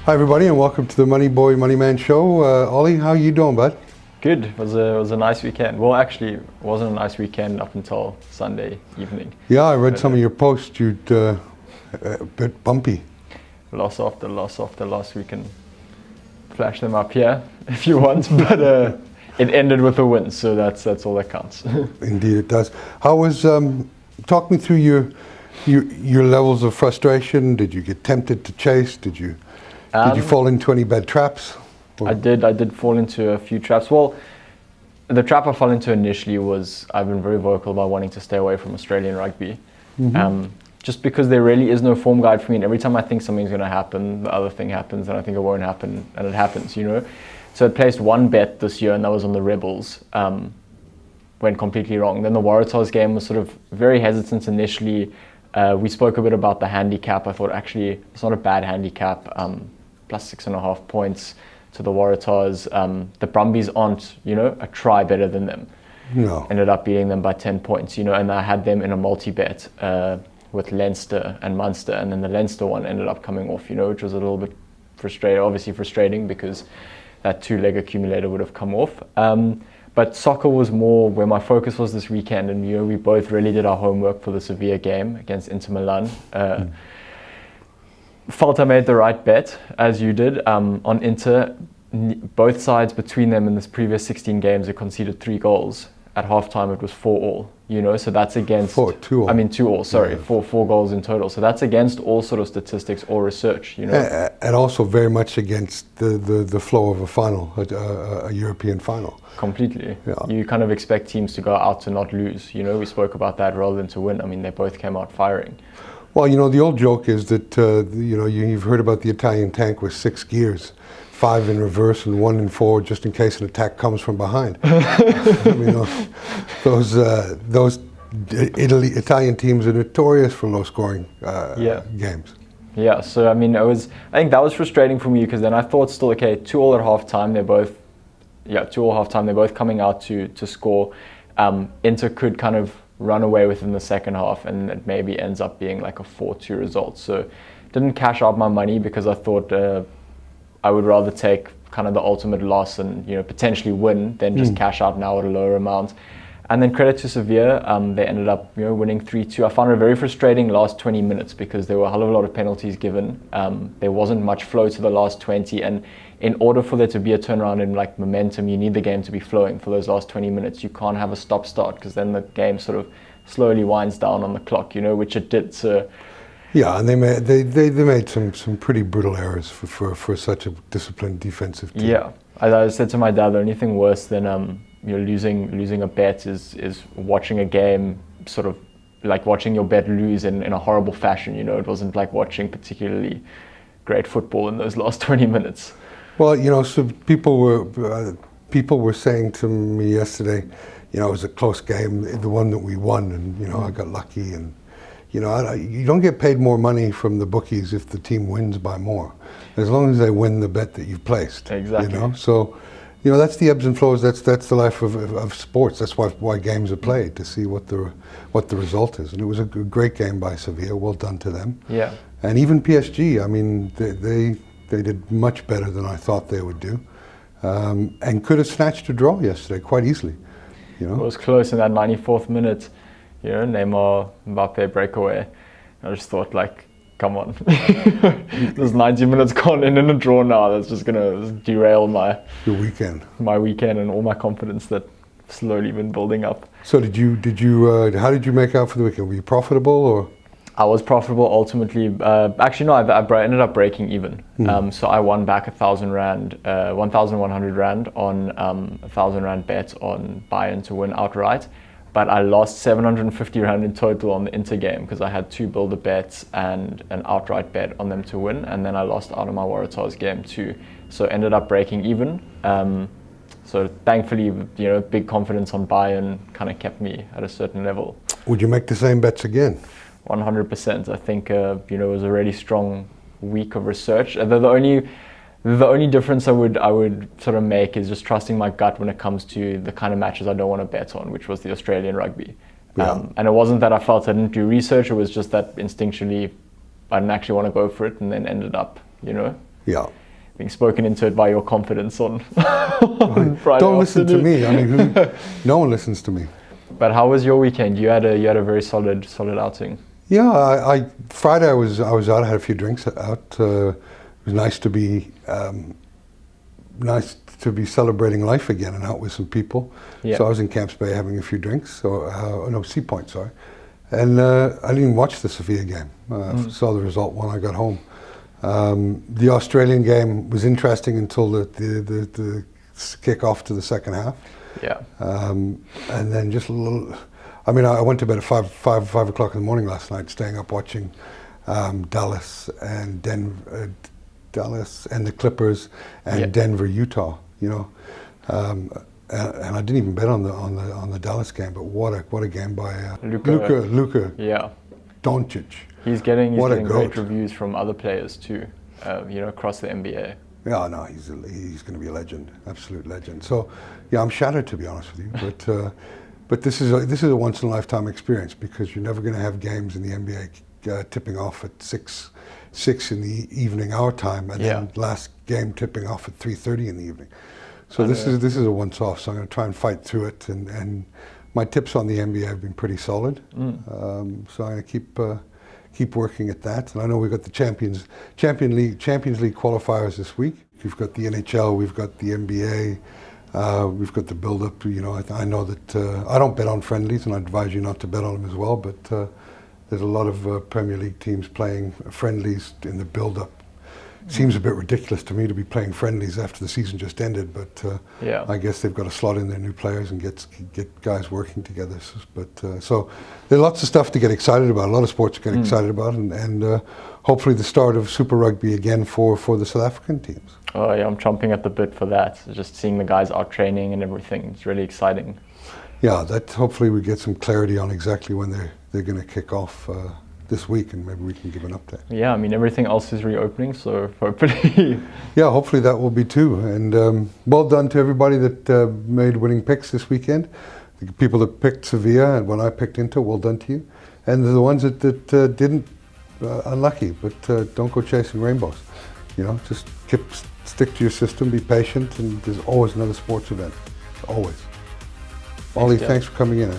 Hi everybody, and welcome to the Money Boy, Money Man show. Ollie, how you doing, bud? Good. It was a nice weekend. Well, actually, it wasn't a nice weekend up until Sunday evening. Yeah, I read some of your posts. You'd a bit bumpy. Loss after loss after loss. We can flash them up here if you want, but it ended with a win, so that's all that counts. Indeed, it does. How was? Talk me through your levels of frustration. Did you get tempted to chase? Did you fall into any bad traps? I did fall into a few traps. Well, the trap I fell into initially was I've been very vocal about wanting to stay away from Australian rugby. Mm-hmm. Just because there really is no form guide for me, and every time I think something's going to happen, the other thing happens, and I think it won't happen, and it happens, you know. So I placed one bet this year, and that was on the Rebels. Went completely wrong. Then the Waratahs game was sort of very hesitant initially. We spoke a bit about the handicap. I thought actually it's not a bad handicap. Plus 6.5 points to the Waratahs. The Brumbies aren't, a try better than them. No. Ended up beating them by 10 points, and I had them in a multi-bet with Leinster and Munster, and then the Leinster one ended up coming off, which was a little bit frustrating because that two-leg accumulator would have come off. But soccer was more where my focus was this weekend, and we both really did our homework for the Sevilla game against Inter Milan. Felt I made the right bet, as you did, on Inter. Both sides between them in this previous 16 games have conceded 3 goals. At halftime it was 4-4, so that's against... 4-2. I mean 2-4, sorry, yeah. 4 goals in total. So that's against all sort of statistics or research, And also very much against the flow of a final, a European final. Completely. Yeah. You kind of expect teams to go out to not lose, we spoke about that, rather than to win. I mean, they both came out firing. Well, the old joke is that, you've heard about the Italian tank with 6 gears, 5 in reverse and 1 in forward, just in case an attack comes from behind. Those Italian teams are notorious for low-scoring games. Yeah, so I think that was frustrating for me, because then I thought still, okay, 2-2 at halftime, they're both coming out to score. Inter could kind of run away within the second half, and it maybe ends up being like a 4-2 result. So didn't cash out my money, because I thought I would rather take kind of the ultimate loss and potentially win than just cash out now at a lower amount. And then credit to Sevilla, they ended up winning 3-2. I found it very frustrating last 20 minutes, because there were a hell of a lot of penalties given. There wasn't much flow to the last 20, and in order for there to be a turnaround in like momentum, you need the game to be flowing for those last 20 minutes. You can't have a stop-start, because then the game sort of slowly winds down on the clock, which it did. So yeah, and they made some pretty brutal errors for such a disciplined defensive team. Yeah, I said to my dad, the only thing worse than losing a bet is watching a game, sort of like watching your bet lose in a horrible fashion. It wasn't like watching particularly great football in those last 20 minutes. Well, so people were saying to me yesterday, it was a close game, the one that we won, and I got lucky, and you don't get paid more money from the bookies if the team wins by more, as long as they win the bet that you've placed. Exactly. So that's the ebbs and flows. That's the life of sports. That's why games are played, to see what the result is. And it was a great game by Sevilla. Well done to them. Yeah. And even PSG. I mean, they did much better than I thought they would do, and could have snatched a draw yesterday quite easily. It was close in that 94th minute. Neymar, Mbappe breakaway. I just thought, come on. There's 90 minutes gone in a draw now. That's just going to derail my weekend and all my confidence that slowly been building up. So how did you make out for the weekend? Were you profitable, or? I was profitable ultimately. Actually, no, I ended up breaking even. So I won back 1,000 rand, 1,100 rand on 1,000 rand bet on Bayern to win outright. But I lost 750 rand in total on the Inter game, because I had 2 builder bets and an outright bet on them to win, and then I lost out on my Waratahs game too. So ended up breaking even. So thankfully, big confidence on Bayern kind of kept me at a certain level. Would you make the same bets again? 100%. I think it was a really strong week of research. The only difference I would sort of make is just trusting my gut when it comes to the kind of matches I don't want to bet on, which was the Australian rugby. Yeah. And it wasn't that I felt I didn't do research, it was just that instinctually I didn't actually want to go for it, and then ended up, Yeah. being spoken into it by your confidence on, on Friday Don't listen to afternoon. me. I mean, no one listens to me. But how was your weekend? You had a very solid outing. Yeah, Friday I was out. I had a few drinks out. It was nice to be celebrating life again and out with some people. Yeah. So I was in Camps Bay having a few drinks. So no, Sea Point, sorry. And I didn't even watch the Sofia game. Saw the result when I got home. The Australian game was interesting until the kick-off to the second half. Yeah. And then just a little. I mean, I went to bed at 5 o'clock in the morning last night, staying up watching Dallas and Dallas and the Clippers and Denver, Utah. You know, and I didn't even bet on the Dallas game, but what a game by Luka. Yeah. Doncic. He's getting goat. great reviews from other players too, across the NBA. Yeah, no, he's going to be a legend, absolute legend. So, yeah, I'm shattered, to be honest with you. But this is a once in a lifetime experience, because you're never going to have games in the NBA tipping off at 6 in the evening our time, and then last game tipping off at 3:30 in the evening. So this is a once off. So I'm going to try and fight through it, and my tips on the NBA have been pretty solid. So I'm going to keep working at that. And I know we've got the Champions League qualifiers this week. We've got the NHL, we've got the NBA, we've got the build-up. You know, I know that I don't bet on friendlies, and I advise you not to bet on them as well. But there's a lot of Premier League teams playing friendlies in the build-up. Seems a bit ridiculous to me to be playing friendlies after the season just ended, but I guess they've got to slot in their new players and get guys working together. So there's lots of stuff to get excited about, a lot of sports to get excited about, and hopefully the start of Super Rugby again for the South African teams. Oh yeah, I'm chomping at the bit for that. Just seeing the guys out training and everything, it's really exciting. Yeah, that hopefully we get some clarity on exactly when they're going to kick off this week, and maybe we can give an update. Yeah, I mean, everything else is reopening, so hopefully. Yeah, hopefully that will be too. And well done to everybody that made winning picks this weekend. The people that picked Sevilla and when I picked Inter, well done to you. And the ones that didn't, unlucky, but don't go chasing rainbows. You know, just stick to your system, be patient, and there's always another sports event. Always. Ollie, thanks for coming in.